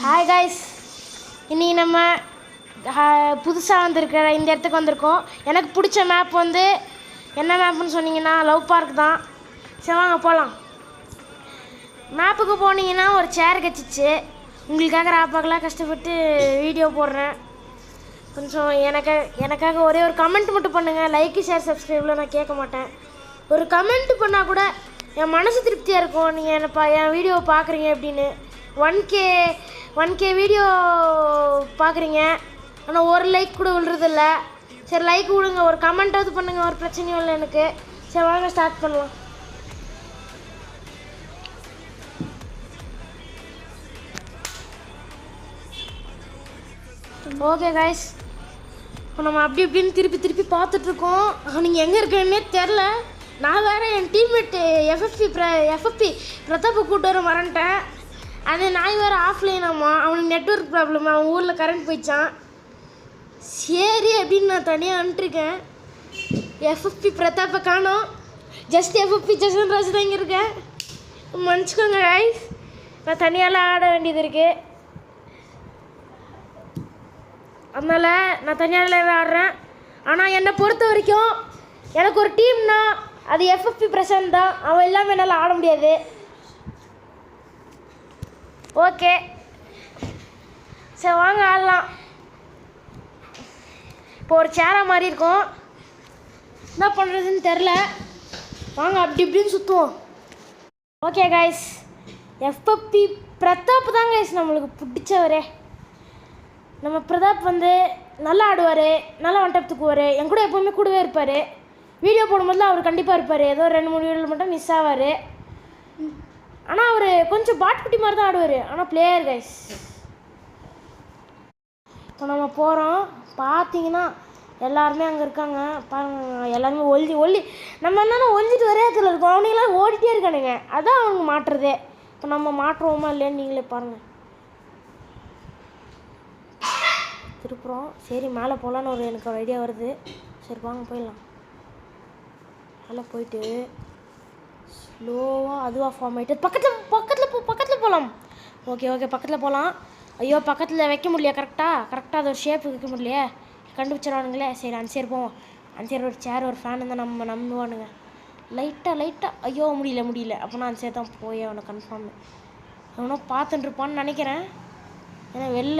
Hi guys, இன்றைக்கி நம்ம புதுசாக வந்திருக்கிற இந்த இடத்துக்கு வந்திருக்கோம். எனக்கு பிடிச்ச மேப் வந்து என்ன மேப்புன்னு சொன்னீங்கன்னா லவ் பார்க் தான். சரி வாங்க போகலாம். மேப்புக்கு போனீங்கன்னா ஒரு சேர் கிடச்சிச்சு. உங்களுக்காக ராப்பாக்கெலாம் கஷ்டப்பட்டு வீடியோ போடுறேன். கொஞ்சம் எனக்காக ஒரே ஒரு கமெண்ட் மட்டும் பண்ணுங்கள். லைக்கு ஷேர் சப்ஸ்கிரைப்லாம் நான் கேட்க மாட்டேன். ஒரு கமெண்ட் பண்ணால் கூட என் மனசு திருப்தியாக இருக்கும். நீங்கள் என் வீடியோவை பார்க்குறீங்க அப்படின்னு 1K வீடியோ பார்க்குறீங்க, ஆனால் ஒரு லைக் கூட விழுறதில்ல. சரி லைக் விடுங்க, ஒரு கமெண்ட்டாவது பண்ணுங்கள், ஒரு பிரச்சனையும் இல்லை எனக்கு. சரி வாங்க ஸ்டார்ட் பண்ணலாம். ஓகே கைஸ், இப்போ நம்ம அப்படி இப்படின்னு திருப்பி பார்த்துட்ருக்கோம். நீங்கள் எங்கே இருக்கேன்னே தெரில. நான் வேறு என் டீம்மேட்டு எஃப்எஃப்பி பிரதாப்பை கூட்டு வர மறந்துட்டேன். அது நாய் வேறு ஆஃப்லைன். ஆமாம், அவனுக்கு நெட்ஒர்க் ப்ராப்ளம். அவன் ஊரில் கரண்ட் போயிடுச்சான். சரி அப்படின்னு நான் தனியாக அனுப்பிட்டுருக்கேன். எஃப்எஃப்பி பிரதாப்பை காணோம். ஜஸ்ட் எஃப்எஃப்பி ஜசன்ராஜ் தான் இங்கே இருக்கேன். மன்னிச்சுக்கோங்க கைஸ், நான் தனியாலாம் ஆட வேண்டியது இருக்குது. அதனால் நான் தனியால் ஆடுறேன். ஆனால் என்னை பொறுத்த வரைக்கும் எனக்கு ஒரு டீம்னா அது எஃப்எஃப்பி பிரசாந்த் தான். அவன் இல்லாமல் என்னால் ஆட முடியாது. ஓகே சரி வாங்க ஆடலாம். இப்போ ஒரு சேராக மாதிரி இருக்கும், என்ன பண்ணுறதுன்னு தெரில. வாங்க அப்படி இப்படின்னு சுற்றுவோம். ஓகே கைஸ், எஃப்எஃப்பி பிரதாப் தான் கைஸ் நம்மளுக்கு பிடிச்சவரே. நம்ம பிரதாப் வந்து நல்லா ஆடுவார், நல்லா ஒன் டாப் தூக்குவார். என் கூட எப்போவுமே கூடவே இருப்பார். வீடியோ போடும்போதுலாம் அவர் கண்டிப்பாக இருப்பார். ஏதோ 2-3 வீடியோவில் மட்டும் மிஸ் ஆவார். ஆனால் அவர் கொஞ்சம் பாட்குட்டி மாதிரி தான் ஆடுவார், ஆனால் பிளேயர் கைஸ். இப்போ நம்ம போகிறோம். பார்த்தீங்கன்னா எல்லாருமே அங்கே இருக்காங்க பாருங்க. எல்லாருமே ஒல்லி நம்ம என்னென்னா ஒழிஞ்சிட்டு ஒரே இடத்துல இருக்கோம். அவனுங்களாம் ஓடிட்டே இருக்கானுங்க. அதான் அவங்க மாட்டுறதே. இப்போ நம்ம மாட்டுறோமா இல்லையான்னு நீங்களே பாருங்கள். திருப்புறோம். சரி மேலே போகலான்னு எனக்கு ஒரு ஐடியா வருது. சரி வாங்க போயிடலாம். மேலே போயிட்டு ஸ்லோவாக அதுவாக ஃபார்ம் ஆகிட்டு பக்கத்தில் போகலாம். ஓகே பக்கத்தில் போகலாம். ஐயோ பக்கத்தில் வைக்க முடியல. கரெக்டாக அது ஒரு ஷேப் வைக்க முடியலையே, கண்டுபிடிச்சிடவானுங்களே. சரி அன்சேர் போவோம். அன்சேர் ஒரு சேர் ஒரு ஃபேன் தான் நம்ம நம்புவானுங்க. லைட்டாக ஐயோ முடியல. அப்போ நான் அன்சேர் தான் போய் அவனை கன்ஃபார்ம் அவனை பார்த்துட்டுருப்பான்னு நினைக்கிறேன். ஏன்னா வெளில